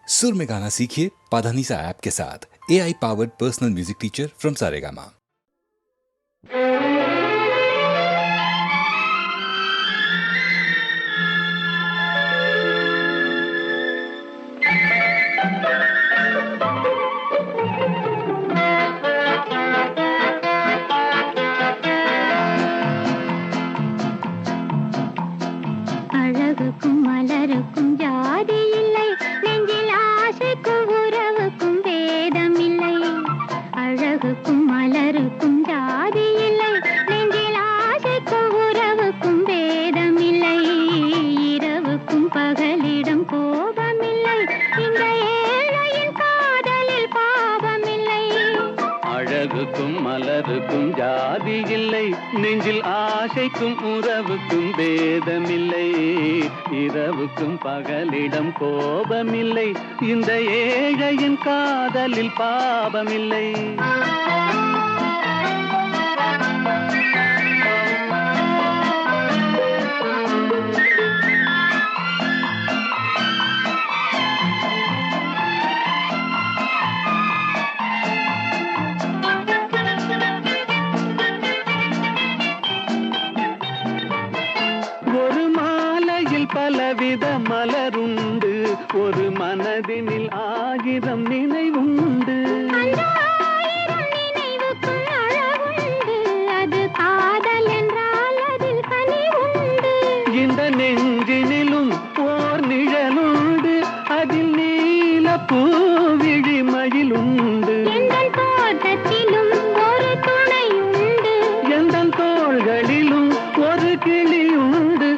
सुर में गाना सीखिए पाधानीसा ऐप के साथ। AI powered personal music teacher from Saregama. அழகுக்கும் மலருக்கும் ஜாதி இல்லை, நெஞ்சில் ஆசைக்கும் உறவுக்கும் பேதம் இல்லை. அழகுக்கும் மலருக்கும் ஜாதி இல்லை, நெஞ்சில் ஆசைக்கும் உறவுக்கும் பேதம் இல்லை. இரவுக்கும் பகலிடம் கோபமில்லை, இந்த ஏழையின் காதலில் பாவமில்லை. அழகுக்கும் மலருக்கும் ஜாதி இல்லை, நெஞ்சில் ஆசைக்கும் உறவுக்கும் பேதமில்லை. இரவுக்கும் பகலிடம் கோபமில்லை, இந்த ஏழையின் காதலில் பாவமில்லை. பலவித மலருண்டு, ஒரு மனதினில் ஆயிரம் நினைவுண்டு. நினைவுக்கும் அழகுண்டு, அது காதல் என்றால் அதில் கனிவுண்டு. இந்த நெஞ்சினிலும் ஓர் நிழலுண்டு, அதில் நீல பூவிழிமயிலுண்டு. எங்கள் தோட்டத்திலும் ஒரு துணையுண்டு, எங்கள் தோள்களிலும் ஒரு கிளியுண்டு.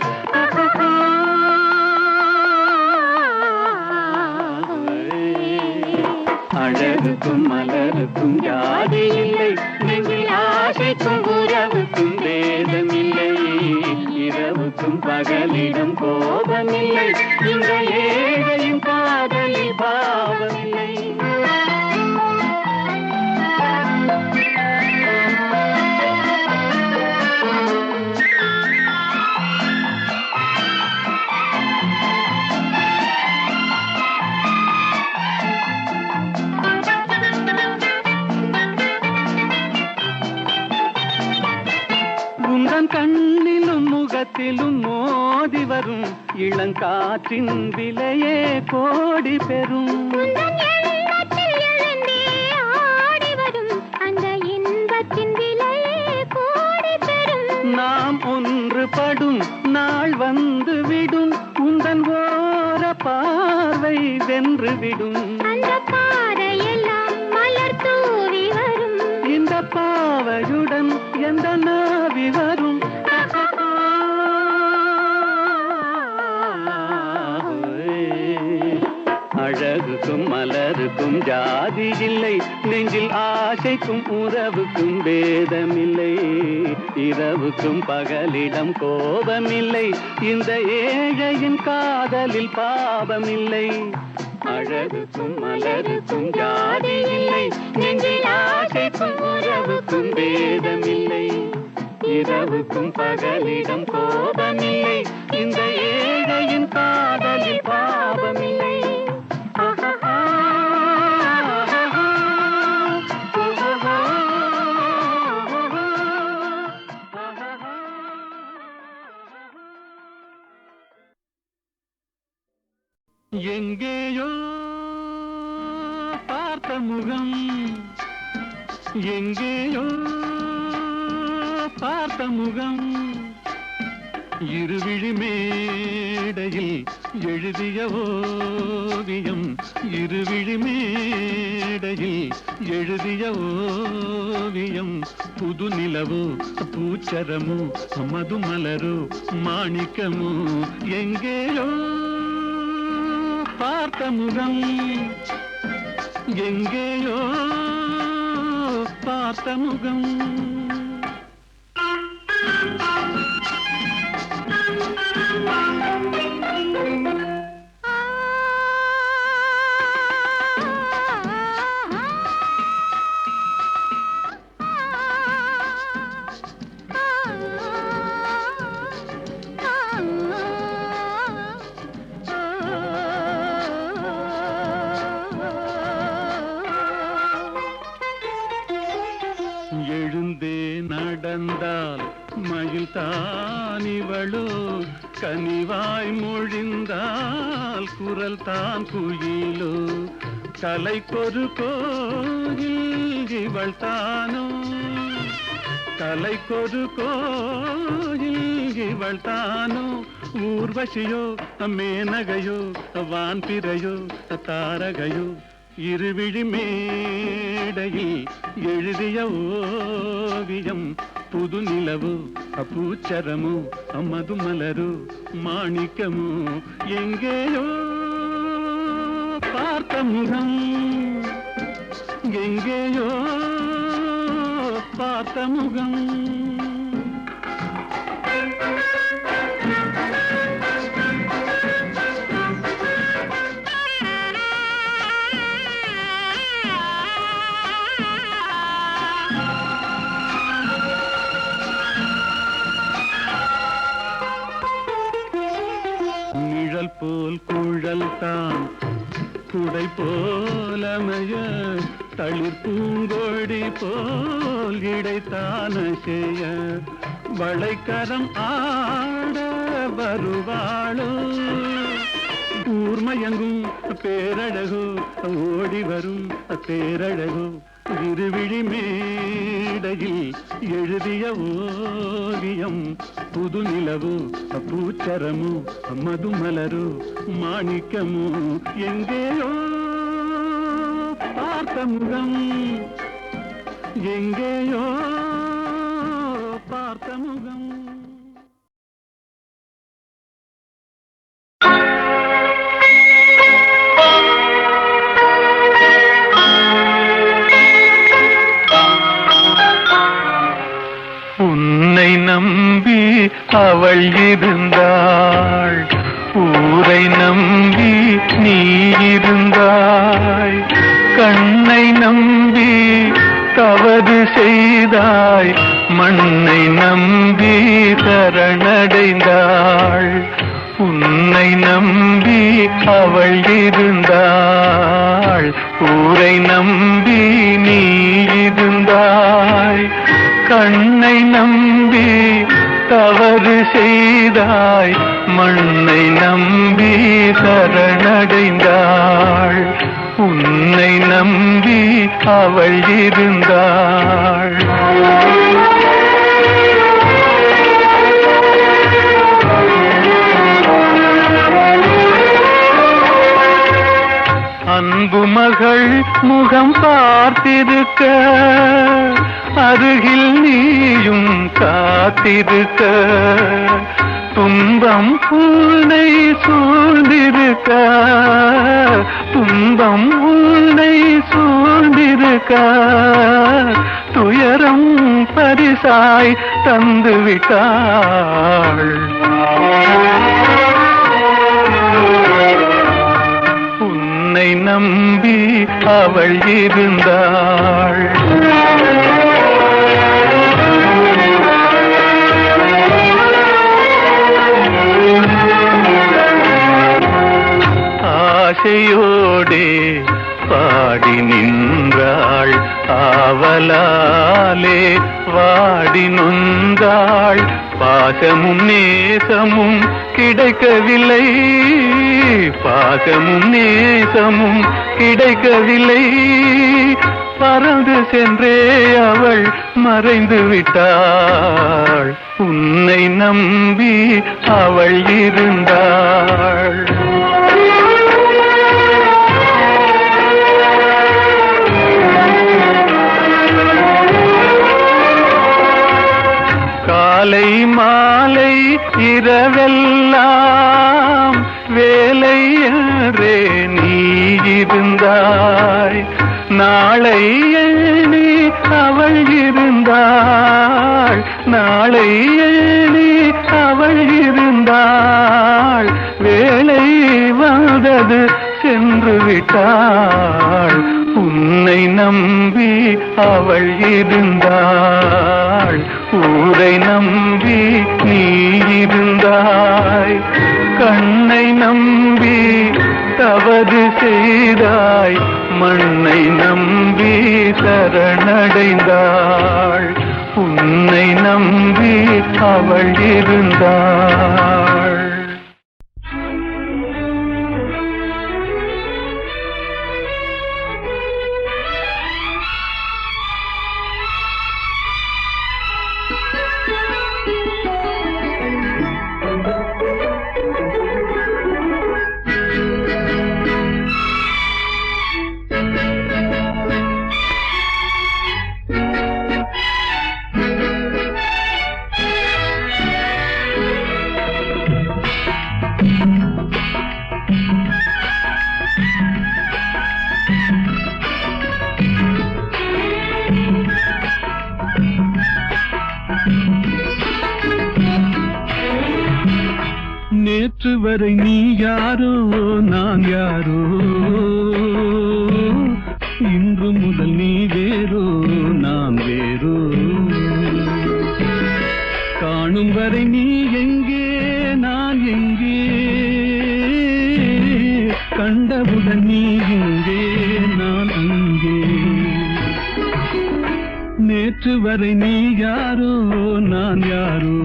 அழகுக்கும் மலருக்கும் ஜாதி இல்லை, நெஞ்சில் ஆசைக்கும் உறவுக்கும் பேதமில்லை. இரவுக்கும் பகலிடம் கோபமில்லை, இந்த ஏழையின் காதலில் பாவமில்லை. கண்ணிலும் முகத்திலும் மோதி வரும் இளங்காற்றின் விலையே கோடி பெறும். அந்த இன்பத்தின் விலையே கோடி பெறும். நாம் ஒன்றுபடும் நாள் வந்து விடும், உந்தன் ஓர பார்வை வென்று விடும். அந்த பாறையெல்லாம் மலர் தூவி வரும், இந்த பாவையுடன் எந்த நாவி வரும். அழகுக்கும் மலருக்கும் ஜாதி இல்லை, நெஞ்சில் ஆசைக்கும் உறவுக்கும் பேதமில்லை. இரவுக்கும் பகலிடம் கோபமில்லை, இந்த ஏழையின் காதலில் பாவமில்லை. அழகுக்கும் மலருக்கும் ஜாதி இல்லை, நெஞ்சில் ஆசைக்கும் உறவுக்கும் பேதமில்லை. இரவுக்கும் பகலிடம் கோபமில்லை, இந்த ஏழையின் காதலில் பாவமில்லை. எங்கேயோ பார்த்த முகம், எங்கேயோ பார்த்த முகம், இருவிழி மேடையில் எழுதிய ஓவியம். இருவிழி மேடையில் எழுதிய ஓவியம். புது நிலவோ பூச்சரமோ மதுமலரோ மாணிக்கமோ, எங்கேயோ பார்த்த முகம், எங்கேயோ பார்த்த முகம். நடந்தால் மயில் தான் இவளோ, கனிவாய் மொழிந்தால் குரல் தான் குயிலோ, கலைக்கொரு கோயில் இவள் தானோ, கலைக்கொரு கோயில் இவள் தானோ, ஊர்வசியோ மேனகையோ வான்பிறையோ தாரகையோ, இருவிழி மேடையில் எழுதிய ஓவியம், புது நிலவோ பூச்சரமோ மதுமலரோ மாணிக்கமோ, எங்கேயோ பார்த்த முகம், எங்கேயோ பார்த்த முகம். நிழல் போல் குழல் தான் குடை போலமைய, தளிர் பூங்கொடி போல் இடைத்தான செய்ய, வளைக்கரம் ஆட வருவாளோ, ஊர்மயங்கும் பேரழகோ ஓடி வரும் பேரழகோ, இருவிழி மேடையில் எழுதிய ஓவியம், புது நிலவோ பூச்சரமோ மதுமலரோ மாணிக்கமோ, எங்கேயோ பார்த்த முகம், எங்கேயோ பார்த்த முகம். உன்னை நம்பி அவள் இருந்தாள், ஊரை நம்பி நீ இருந்தாய், கண்ணை நம்பி தவறு செய்தாய், மண்ணை நம்பி சரணடைந்தாள், உன்னை நம்பி அவள் இருந்தாள், ஊரை நம்பி நீ இருந்தாய், கண்ணை நம்பி தவறு செய்தாய், மண்ணை நம்பி சரணடைந்தாள், உன்னை நம்பி அவள் இருந்தாள். அன்பு மகள் முகம் பார்த்திருக்க, அருகில் நீயும் காத்திருக்க, துன்பம் உன்னை சூழ்ந்திருக்க, துன்பம் உன்னை சூழ்ந்திருக்க, துயரம் பரிசாய் தந்து விட்டாள், உன்னை நம்பி அவள் இருந்தாள். ஆசையோடே பாடி நின்றாள், ஆவலாலே வாடி நொந்தாள், பாசமும் நேசமும் கிடைக்கவில்லை, பாசமும் நேசமும் கிடைக்கவில்லை, பறந்து சென்றே அவள் மறைந்து விட்டாள், உன்னை நம்பி அவள் இருந்தாள். காலை மாலை இரவெல்லாம் வேலை என்றே நீ இருந்தாய், நாளை எண்ணி அவள் இருந்தாள், நாளை எண்ணி அவள் இருந்தாள், வேலை வந்தது சென்று விட்டாள், உன்னை நம்பி அவள் இருந்தாள், ஊரை நம்பி நீ இருந்தாய், கண்ணை நம்பி தவறு செய்தாய், மண்ணை நம்பி சரணடைந்தாள், உன்னை என்னை நம்பி அவள் இருந்தாள். நேற்று வரை நீ யாரோ நான் யாரோ, இன்று முதல் நீ வேறோ நான் வேறோ. காணும் வரை நீ எங்கே நான் எங்கே, கண்டவுடன் நீ இங்கே நான் அங்கே. நேற்று வரை நீ யாரோ நான் யாரோ,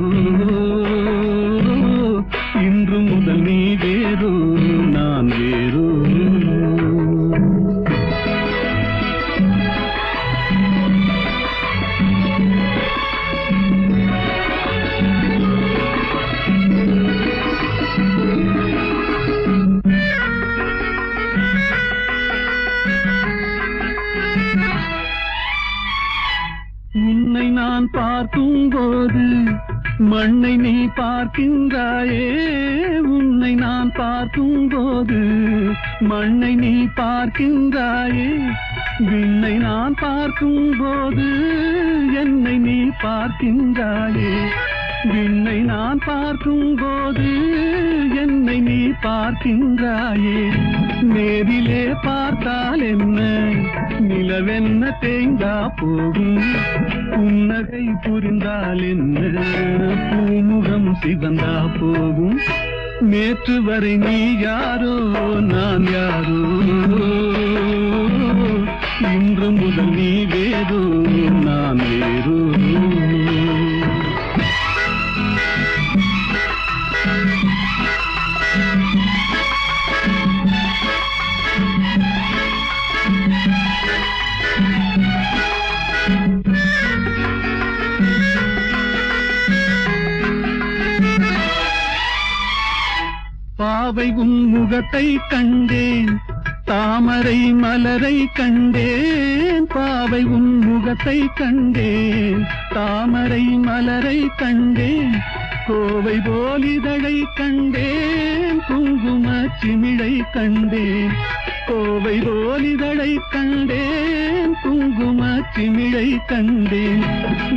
இன்று முதல் நீ வேறோ நான் வேறோ. உன்னை நான் பார்க்கும் போது மண்ணை நீ பார்க்கின்றாயே, உன்னை நான் பார்க்கும் போது மண்ணை நீ பார்க்கின்றாயே. விண்ணை நான் பார்க்கும் போது என்னை நீ பார்க்கின்றாயே. விண்ணை நான் பார்க்கும் போது என்னை நீ பார்க்கின்றாயே. நேரிலே பார்த்தால் என்ன, நிலவென்ன தேய்ந்தா போகும், புன்னகை புரிந்தால் என்ன, பூமுகம் சிவந்தா போகும். நேற்று வரை நீ யாரோ நான் யாரோ, இன்று முதல் நீ வேறோ நான் வேறோ. பாவை உன் முகத்தை கண்டேன், தாமரை மலரை கண்டேன். பாவை உன் முகத்தை கண்டேன், தாமரை மலரை கண்டேன். கோவை போலிதழை கண்டேன், குங்கும சிமிழை கண்டேன். கோவை போலிதழை கண்டேன், குங்கும சிமிழை கண்டேன்.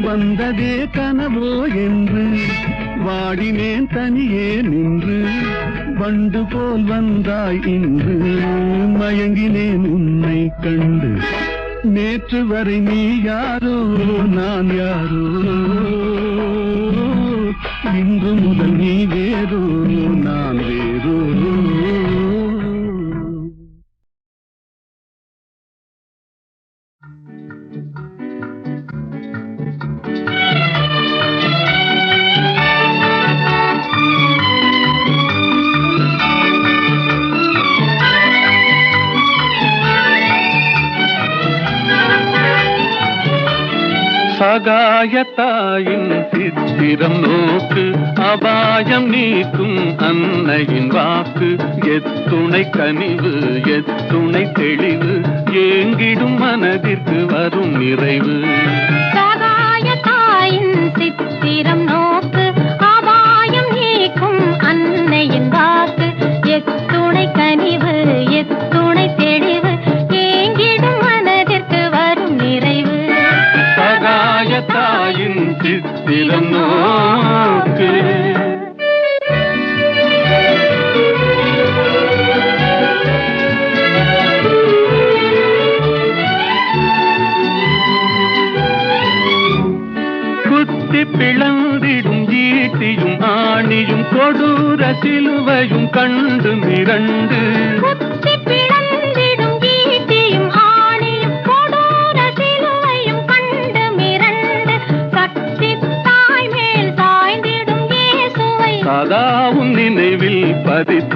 வந்ததே கனவோ என்று வாடினேன் தனியே நின்று, வண்டு போல் வந்தாய் இன்று மயங்கினேன் உன்னை கண்டு. நேற்று வரை நீ யாரோ நான் யாரோ, இன்று முதல் நீ வேறோ நான் வேறோ. சகாயத்தாயின் சித்திரம் நோக்கு, அபாயம் நீக்கும் அன்னையின் வாக்கு. எத்துணை கனிவு எத்துணை தெளிவு, ஏங்கிடும் மனதிற்கு வரும் நிறைவு. சகாயத்தாயின் சித்திரம் நோக்கு, அபாயம் நீக்கும் அன்னையின் வாக்கு. எத்துணை கனிவு எத்துணை தெளிவு, ஏங்கிடும் மனதிற்கு வரும் நிறைவு. சகாயத்தாயின் சித்திரம் நோக்கு. குத்தி பிளந்திடும் ஈட்டியும் ஆணியும் கொடூர சிலுவையும் கண்டு மிரண்டு. குத்தி பிளந்திடும் ஈட்டியும் ஆணியும் கொடூர சிலுவையும் கண்டு மிரண்டு. சக்தி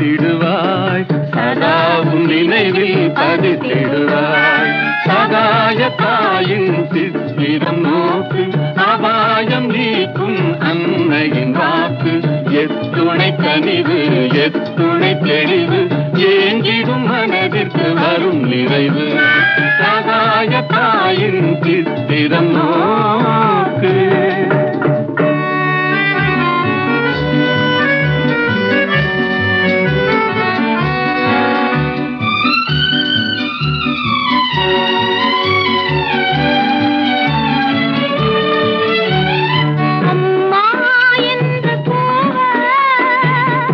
பதித்திடுவாய், சதாவும் நினைவில் பதித்திடுவாய். சகாய தாயின் சித்திரம் நோக்கு, அபாயம் நீக்கும் அன்னையின் வாக்கு. எத்துணை கனிவு எத்துணை தெளிவு, ஏங்கிடும் மனதிற்கு வரும் நிறைவு. சகாய தாயின் சித்திரம் நோக்கு.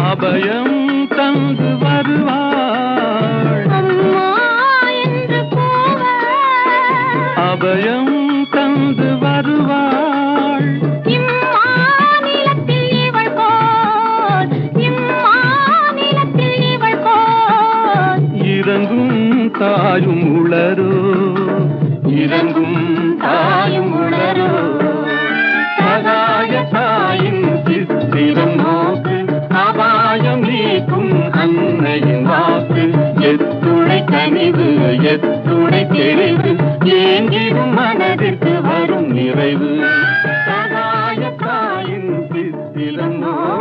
அபயம் தந்து வருவாள், அபயம் தந்து வருவாள். இம்மாநிலத்தில் இவள் போல், இம்மாநிலத்தில் இவள் போல். இறங்கும் தாயும் உளரோ, இறங்கும் தாயும் உளரோ. சகாய தாயின் சித்திரம் நோக்கு, அபாயம் நீக்கும் அன்னையின் வாக்கு. எத்துணை கனிவு எத்துணை தெளிவு, ஏங்கிடும் மனதிற்கு வரும் நிறைவு. சகாய தாயின் சித்திரம் நோக்கு.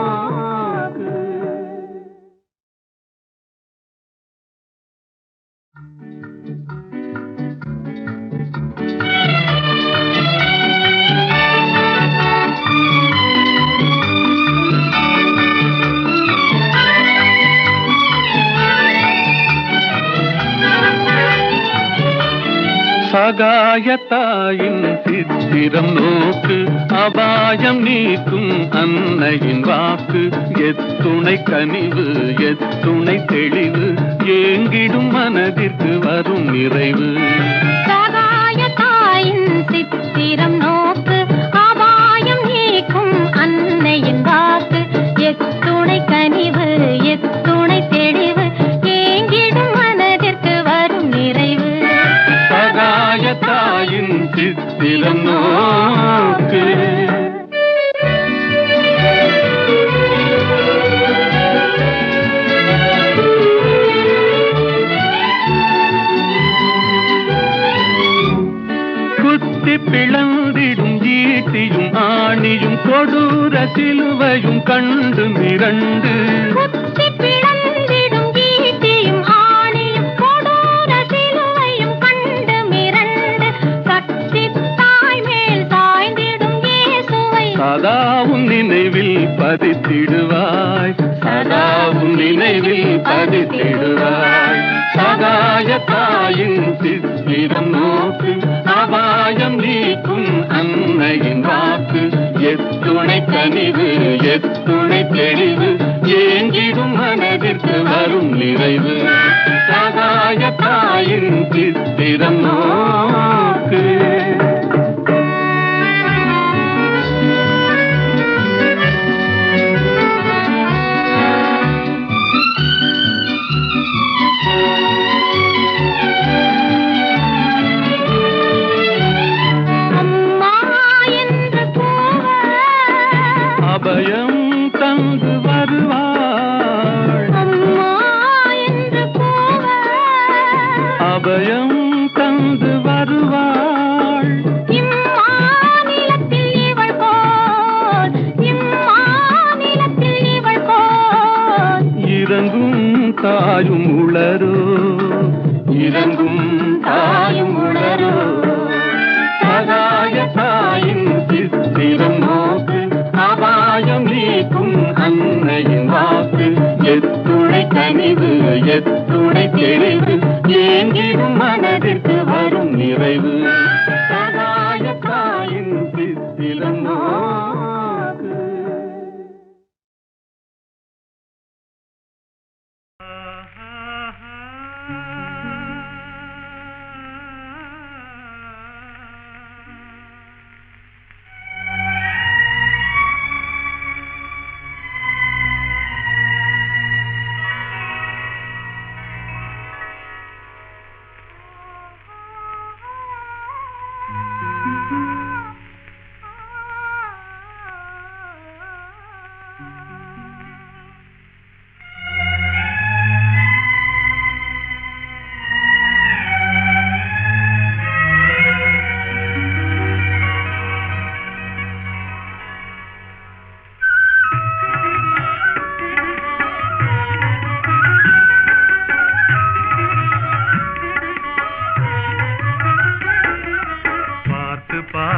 சகாய தாயின் சித்திரம் நோக்கு, அபாயம் நீக்கும் அன்னையின் வாக்கு. எத்துணை கனிவு எத்துணை தெளிவு, ஏங்கிடும் மனதிற்கு வரும் நிறைவு. சகாய தாயின் சித்திரம் நோக்கு, அபாயம் நீக்கும் அன்னையின் வாக்கு. எத்துணை கனிவு எத்துணை தெளிவு, ஏங்கிடும் மனதிற்கு வரும் நிறைவு. சகாய தாயின் சித்திரம் நோக்கு. குத்தி பிளந்திடும் ஈட்டியும் ஆணியும் கொடூர சிலுவையும் கண்டு மிரண்டு. குத்தி பிளந்திடும் ஈட்டியும் ஆணியும் கொடூர சிலுவையும் கண்டு மிரண்டு. சக்தித் தாய் மேல் சாய்ந்திடும் இயேசுவை சதாவும் நினைவில் பதித்திடுவாய், சதாவும் நினைவில் பதித்திடுவாய். சகாய தாயின் சித்திரம் நோக்கு, அபாயம் நீக்கும் அன்னையின் வாக்கு. எத்துணை கனிவு எத்துணை தெளிவு, ஏங்கிடும் மனதிற்கு வரும் நிறைவு. சகாய தாயின் சித்திரம் நோக்கு. அபயம் தந்து வருவாள், அபயம் தந்து வருவாள். இம்மாநிலத்தில் இவள் போல், இம்மாநிலத்தில் இவள் போல். இறங்கும் தாயும் உளரோ, இறங்கும் தாயும் உளரோ. சகாய தாயின் சித்திரம் நோக்கு, அபாயம் நீக்கும் அன்னையின் வாக்கு. எத்துணை கனிவு எத்துணை தெளிவு, ஏங்கிடும் மனதிற்கு வரும் நிறைவு. சகாய தாயின் சித்திரம் நோக்கு.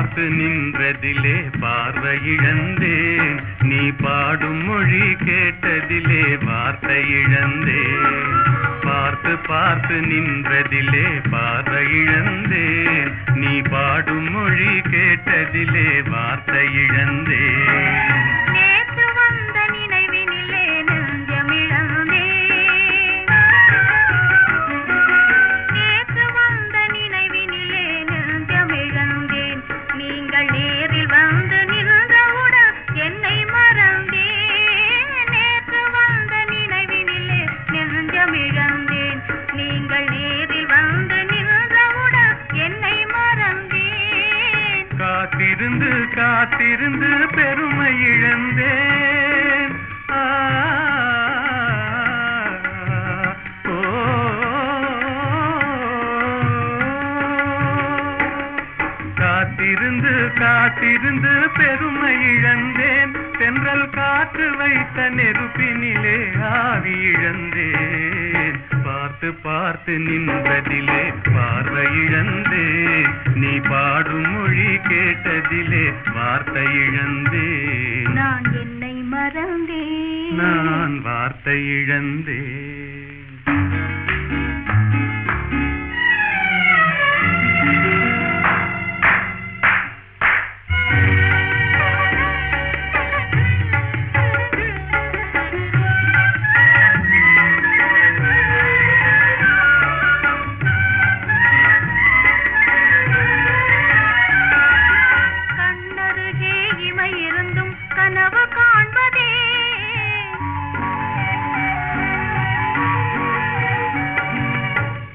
பார்த்து நின்றதிலே பார்வை இழந்தேன் நீ பாடும் மொழி கேட்டதிலே வார்த்தை இழந்தேன் பார்த்து பார்த்து நின்றதிலே பார்வை இழந்தேன் நீ பாடும் மொழி கேட்டதிலே வார்த்தை இழந்தேன் நேற்று வந்த நினைவினிலே நெஞ்சமிழந்தேன் நேற்று வந்த நினைவினிலே நெஞ்சமிழந்தேன் நீங்கள் நேரில் வந்து நின்றவுடன் என்னை மறந்தேன் நேற்று வந்த நினைவினிலே நெஞ்சமிழந்தேன் நீங்கள் நேரில் வந்து நின்றவுடன் என்னை மறந்தேன் காத்திருந்து காத்திருந்து பெருமை இழந்தேன் ஆ, ஓ, காத்திருந்து காத்திருந்து பெருமை இழந்தேன் தென்றல் காற்று வைத்த நெருப்பினிலே ஆவி இழந்தேன் பார்த்து பார்த்து நின்றதிலே பார்வை இழந்தேன் நீ பாடும் மொழி கேட்டதிலே வார்த்தை இழந்தேன் நான் என்னை மறந்தேன் நான் வார்த்தை இழந்தேன் கண்ணருகே இமை இருந்தும் கனவு காண்பதே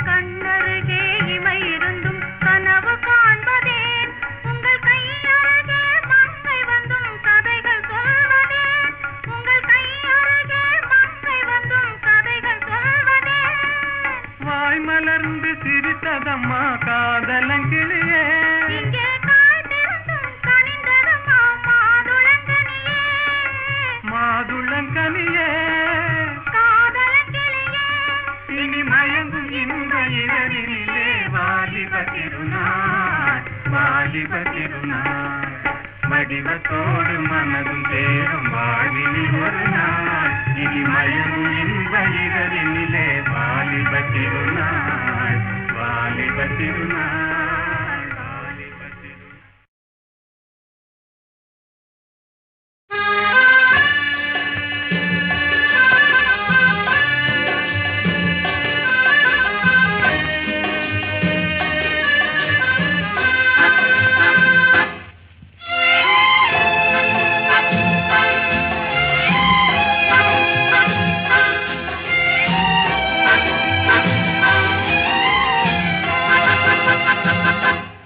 கண்ணருகே இமை இருந்தும் கனவு காண்பதே உங்கள் கையருகே மங்கை வந்தும் கதைகள் சொல்வதே உங்கள் கையருகே மங்கை வந்தும் கதைகள் சொல்வதே வாய் மலர்ந்து சிரித்ததம்மா காதலங்கிளியே இங்கே காய்ந்திருந்தும் கனிந்ததம்மா மாதுளங்கனியே மாதுளங்கனியே காதலங்கிளியே இனி மயங்கும் இந்த இரவினிலே வாலிப திருநாள் வாலிப திருநாள் வடிவத்தோடு மனதும் தேரும் வாழ்வினில் ஒரு நாள் இனி மயங்கும் இந்த இரவினிலே வாலிப திருநாள் வாலிப திருநாள் வாலிப திருநாள்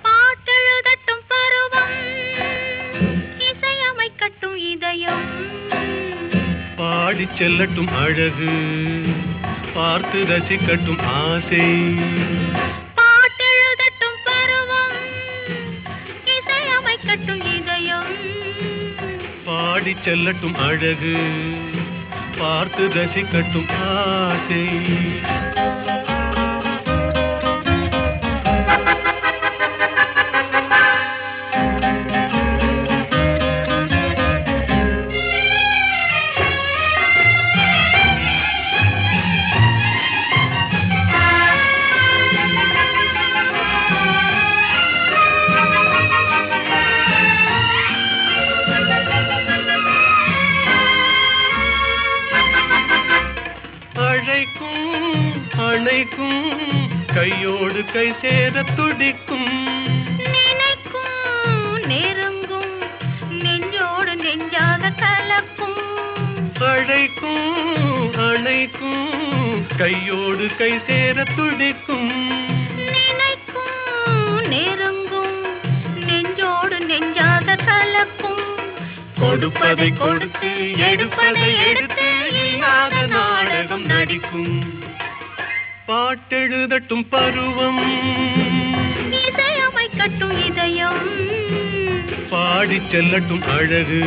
பாட்டெழுதட்டும் பருவம் இசையமைக்கட்டும் இதயம் பாடிச் செல்லட்டும் அழகு பார்த்து ரசிக்கட்டும் ஆசை பாட்டெழுதட்டும் பருவம் இசையமைக்கட்டும் இதயம் பாடிச் செல்லட்டும் அழகு பார்த்து ரசிக்கட்டும் ஆசை அணைக்கும் கையோடு கை சேர துடிக்கும் நினைக்கும் நெருங்கும் நெஞ்சோடு நெஞ்சாக கலக்கும் அணைக்கும் கையோடு கை சேர துடிக்கும் நினைக்கும் நெருங்கும் நெஞ்சோடு நெஞ்சாக கலக்கும் கொடுப்பதை கொடுத்து எடுப்பதை எடுத்து இல்லாத நாடகம் நடிக்கும் பாட்டெழுதட்டும் பருவம் இசையமைக்கட்டும் இதயம் பாடிச் செல்லட்டும் அழகு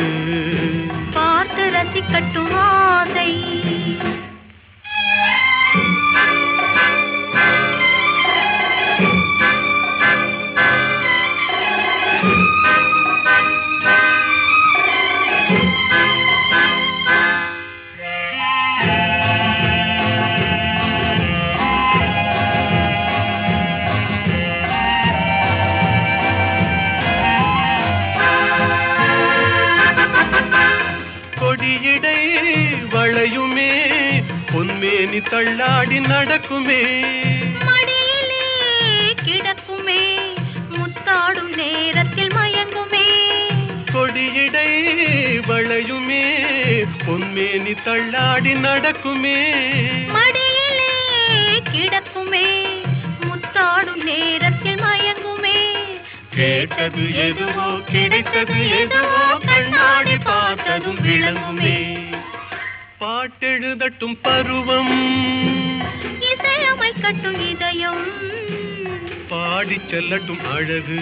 பார்த்து ரசிக்கட்டும் ஆசை தள்ளாடி நடக்குமே மடியிலே கிடக்குமே முத்தாடும் நேரத்தில் மயங்குமே கொடியடை வளையுமே பொன்மேனி தள்ளாடி நடக்குமே மடியிலே கிடக்குமே முத்தாடும் நேரத்தில் மயங்குமே கேட்டது எதுவோ கிடைத்தது எதுவோ கண்ணாடி பார்த்ததும் விளங்குமே பாட்டெழுதட்டும் பருவம் இசையமைக்கட்டும் இதயம் பாடிச் செல்லட்டும் அழகு